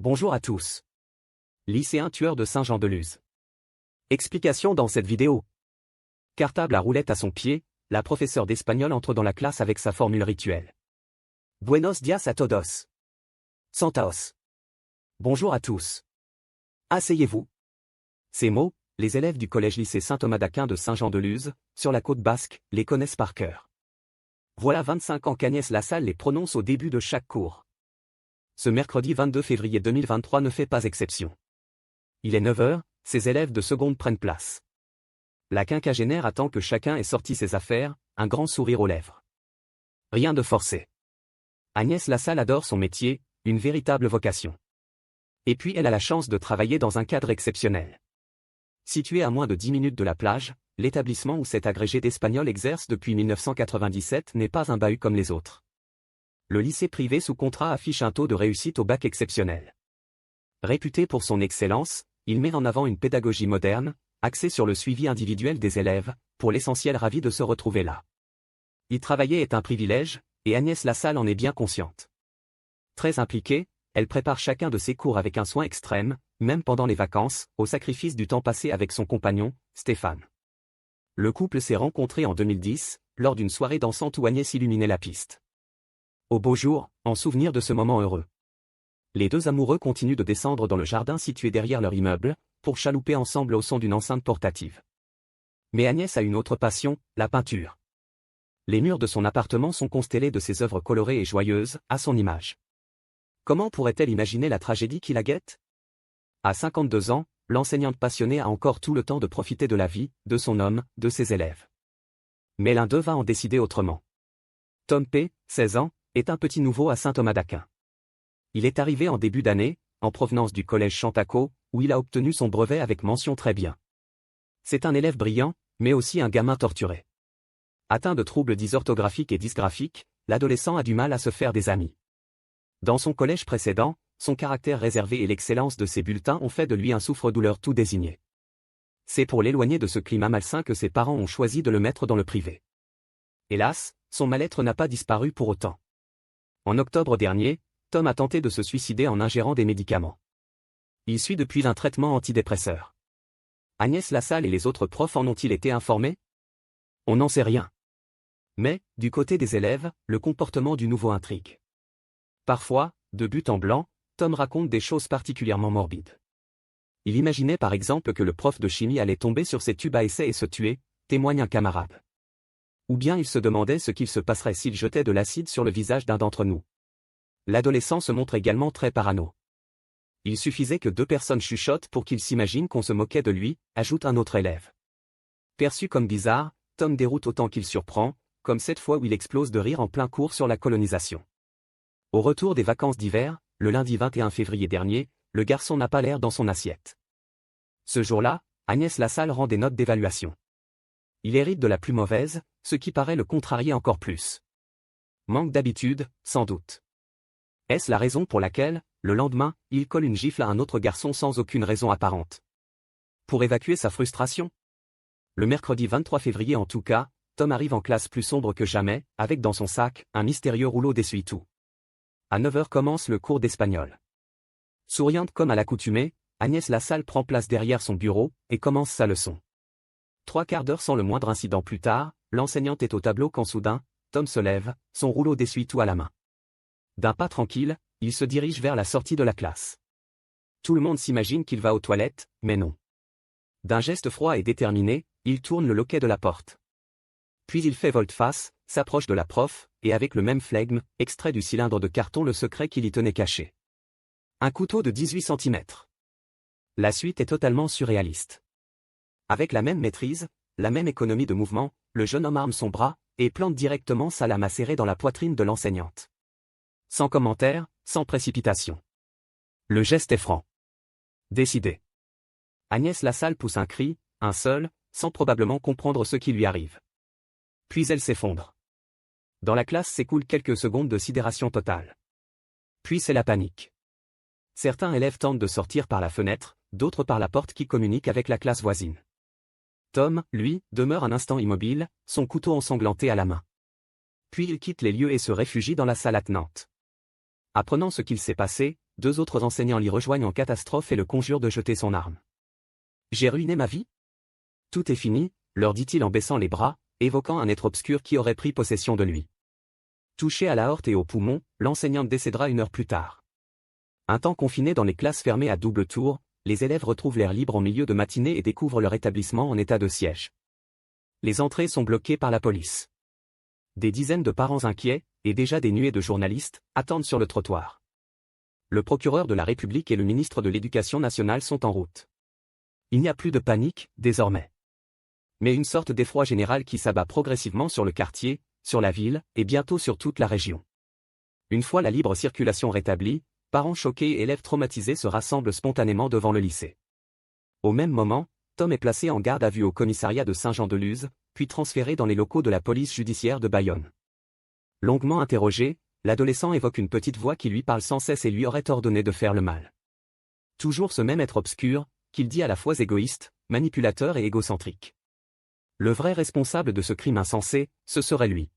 Bonjour à tous. Lycéen tueur de Saint-Jean-de-Luz. Explication dans cette vidéo. Cartable à roulette à son pied, la professeure d'espagnol entre dans la classe avec sa formule rituelle. Buenos días a todos. Santaos. Bonjour à tous. Asseyez-vous. Ces mots, les élèves du collège-lycée Saint-Thomas d'Aquin de Saint-Jean-de-Luz, sur la côte basque, les connaissent par cœur. Voilà 25 ans qu'Agnès Lassalle les prononce au début de chaque cours. Ce mercredi 22 février 2023 ne fait pas exception. Il est 9h, ses élèves de seconde prennent place. La quinquagénaire attend que chacun ait sorti ses affaires, un grand sourire aux lèvres. Rien de forcé. Agnès Lassalle adore son métier, une véritable vocation. Et puis elle a la chance de travailler dans un cadre exceptionnel. Situé à moins de 10 minutes de la plage, l'établissement où cet agrégé d'espagnol exerce depuis 1997 n'est pas un bahut comme les autres. Le lycée privé sous contrat affiche un taux de réussite au bac exceptionnel. Réputé pour son excellence, il met en avant une pédagogie moderne, axée sur le suivi individuel des élèves, pour l'essentiel ravis de se retrouver là. Y travailler est un privilège, et Agnès Lassalle en est bien consciente. Très impliquée, elle prépare chacun de ses cours avec un soin extrême, même pendant les vacances, au sacrifice du temps passé avec son compagnon, Stéphane. Le couple s'est rencontré en 2010, lors d'une soirée dansante où Agnès illuminait la piste. Au beau jour, en souvenir de ce moment heureux. Les deux amoureux continuent de descendre dans le jardin situé derrière leur immeuble, pour chalouper ensemble au son d'une enceinte portative. Mais Agnès a une autre passion, la peinture. Les murs de son appartement sont constellés de ses œuvres colorées et joyeuses, à son image. Comment pourrait-elle imaginer la tragédie qui la guette? À 52 ans, l'enseignante passionnée a encore tout le temps de profiter de la vie, de son homme, de ses élèves. Mais l'un d'eux va en décider autrement. Tom P., 16 ans, est un petit nouveau à Saint-Thomas d'Aquin. Il est arrivé en début d'année, en provenance du collège Chantaco, où il a obtenu son brevet avec mention très bien. C'est un élève brillant, mais aussi un gamin torturé. Atteint de troubles dysorthographiques et dysgraphiques, l'adolescent a du mal à se faire des amis. Dans son collège précédent, son caractère réservé et l'excellence de ses bulletins ont fait de lui un souffre-douleur tout désigné. C'est pour l'éloigner de ce climat malsain que ses parents ont choisi de le mettre dans le privé. Hélas, son mal-être n'a pas disparu pour autant. En octobre dernier, Tom a tenté de se suicider en ingérant des médicaments. Il suit depuis un traitement antidépresseur. Agnès Lassalle et les autres profs en ont-ils été informés? On n'en sait rien. Mais, du côté des élèves, le comportement du nouveau intrigue. Parfois, de but en blanc, Tom raconte des choses particulièrement morbides. Il imaginait par exemple que le prof de chimie allait tomber sur ses tubes à essai et se tuer, témoigne un camarade. Ou bien il se demandait ce qu'il se passerait s'il jetait de l'acide sur le visage d'un d'entre nous. L'adolescent se montre également très parano. Il suffisait que 2 personnes chuchotent pour qu'il s'imagine qu'on se moquait de lui, ajoute un autre élève. Perçu comme bizarre, Tom déroute autant qu'il surprend, comme cette fois où il explose de rire en plein cours sur la colonisation. Au retour des vacances d'hiver, le lundi 21 février dernier, le garçon n'a pas l'air dans son assiette. Ce jour-là, Agnès Lassalle rend des notes d'évaluation. Il hérite de la plus mauvaise, ce qui paraît le contrarier encore plus. Manque d'habitude, sans doute. Est-ce la raison pour laquelle, le lendemain, il colle une gifle à un autre garçon sans aucune raison apparente? Pour évacuer sa frustration? Le mercredi 23 février en tout cas, Tom arrive en classe plus sombre que jamais, avec dans son sac, un mystérieux rouleau d'essuie-tout. À 9h commence le cours d'espagnol. Souriante comme à l'accoutumée, Agnès Lassalle prend place derrière son bureau, et commence sa leçon. 3/4 d'heure sans le moindre incident plus tard, l'enseignante est au tableau quand soudain, Tom se lève, son rouleau d'essuie-tout à la main. D'un pas tranquille, il se dirige vers la sortie de la classe. Tout le monde s'imagine qu'il va aux toilettes, mais non. D'un geste froid et déterminé, il tourne le loquet de la porte. Puis il fait volte-face, s'approche de la prof, et avec le même flegme, extrait du cylindre de carton le secret qu'il y tenait caché. Un couteau de 18 cm. La suite est totalement surréaliste. Avec la même maîtrise, la même économie de mouvement, le jeune homme arme son bras, et plante directement sa lame acérée dans la poitrine de l'enseignante. Sans commentaire, sans précipitation. Le geste est franc. Décidé. Agnès Lassalle pousse un cri, un seul, sans probablement comprendre ce qui lui arrive. Puis elle s'effondre. Dans la classe s'écoulent quelques secondes de sidération totale. Puis c'est la panique. Certains élèves tentent de sortir par la fenêtre, d'autres par la porte qui communique avec la classe voisine. Tom, lui, demeure un instant immobile, son couteau ensanglanté à la main. Puis il quitte les lieux et se réfugie dans la salle attenante. Apprenant ce qu'il s'est passé, 2 autres enseignants l'y rejoignent en catastrophe et le conjurent de jeter son arme. « J'ai ruiné ma vie ? Tout est fini », leur dit-il en baissant les bras, évoquant un être obscur qui aurait pris possession de lui. Touché à l'aorte et au poumon, l'enseignante décédera 1 heure plus tard. Un temps confiné dans les classes fermées à double tour, les élèves retrouvent l'air libre en milieu de matinée et découvrent leur établissement en état de siège. Les entrées sont bloquées par la police. Des dizaines de parents inquiets, et déjà des nuées de journalistes, attendent sur le trottoir. Le procureur de la République et le ministre de l'Éducation nationale sont en route. Il n'y a plus de panique, désormais. Mais une sorte d'effroi général qui s'abat progressivement sur le quartier, sur la ville, et bientôt sur toute la région. Une fois la libre circulation rétablie, parents choqués et élèves traumatisés se rassemblent spontanément devant le lycée. Au même moment, Tom est placé en garde à vue au commissariat de Saint-Jean-de-Luz, puis transféré dans les locaux de la police judiciaire de Bayonne. Longuement interrogé, l'adolescent évoque une petite voix qui lui parle sans cesse et lui aurait ordonné de faire le mal. Toujours ce même être obscur, qu'il dit à la fois égoïste, manipulateur et égocentrique. Le vrai responsable de ce crime insensé, ce serait lui.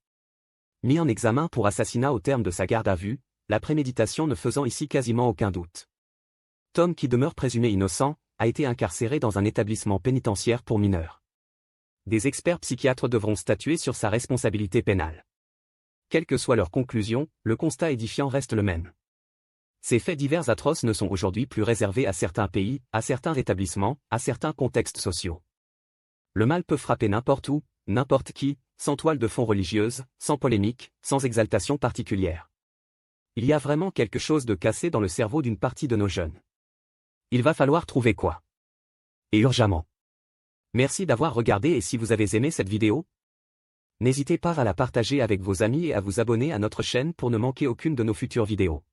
Mis en examen pour assassinat au terme de sa garde à vue, la préméditation ne faisant ici quasiment aucun doute. Tom, qui demeure présumé innocent, a été incarcéré dans un établissement pénitentiaire pour mineurs. Des experts psychiatres devront statuer sur sa responsabilité pénale. Quelle que soit leur conclusion, le constat édifiant reste le même. Ces faits divers atroces ne sont aujourd'hui plus réservés à certains pays, à certains établissements, à certains contextes sociaux. Le mal peut frapper n'importe où, n'importe qui, sans toile de fond religieuse, sans polémique, sans exaltation particulière. Il y a vraiment quelque chose de cassé dans le cerveau d'une partie de nos jeunes. Il va falloir trouver quoi. Et urgemment. Merci d'avoir regardé et si vous avez aimé cette vidéo, n'hésitez pas à la partager avec vos amis et à vous abonner à notre chaîne pour ne manquer aucune de nos futures vidéos.